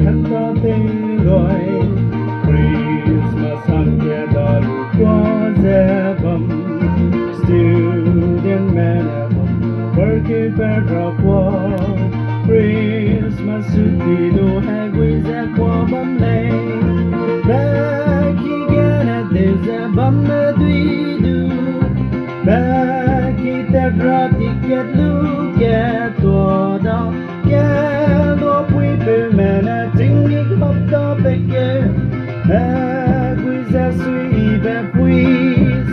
khăn ta tên gọi Christmas ăn kia đã đủ qua dễ bầm student man working better qua Christmas suti đồ hay quý dễ qua bấm lệ bé khi ghé nè để dễ bấm mê tuy đủ bé khi ta ra thì kết lưu ghé tùa đau ghé lúa quý bề mẹ nè chính những hộp đó bê ghé bé quý dễ suy bé quý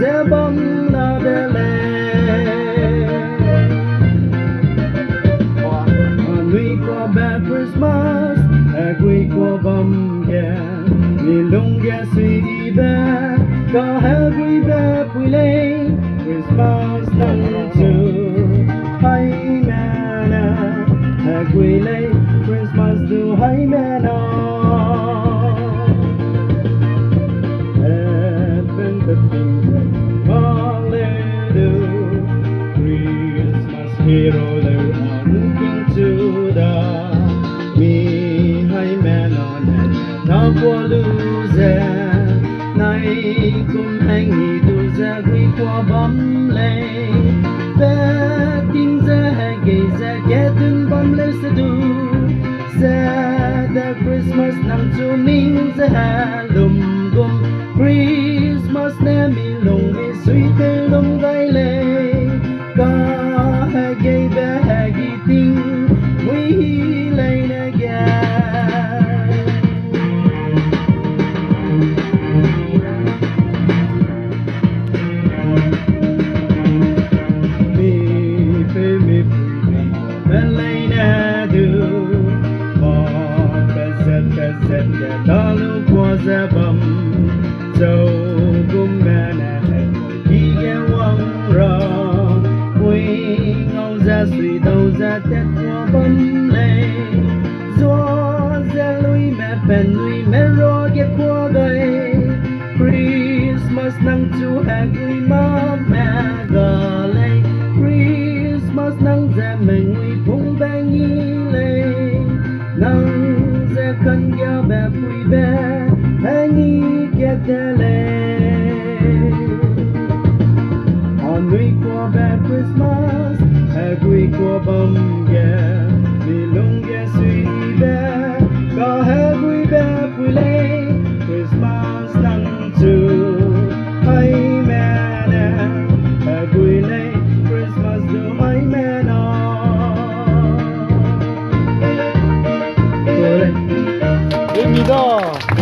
dễ bấm nào để lệ we go back Christmas, we go bum yeah. We long get sweet back, go have we back we lay Christmas done too. Hi man, have we lay Christmas do hi man Heaven the things that Molly do. Christmas hero they are looking to the me hay men on it now qua lose nay cũng hay nghỉ tu ra quý qua bấm lệ bé tin ra hay gầy ra ghé từng bấm lệ sẽ đủ ra the Christmas năm chu minh ra hà lùm gồm Christmas nè mi lùng mi suy tê lùng gai lệ ca hay gầy bé hay ghi tin quý lệ nè ghé đó lúc qua ra bầm dâu cũng mẹ nè khi ghé quăng rò quý ngâu ra suy đầu ra tết qua bấm lệ gió ra lui mẹ bèn lui mẹ rò ghé qua gầy Christmas nắng chú hè quý má mẹ gờ lệ Christmas nắng ra mình quý phung bé nghi lệ nắng ra khăn ghé bé quý bé bé nghi ghé tê lệ on we qua bé Christmas hè quý qua bấm ghé vì lung ghé suy bé có hè quý bé quý lệ Christmas nắng chu hay mẹ nè hè quý lệ Christmas do hay mẹ nó 됩니다.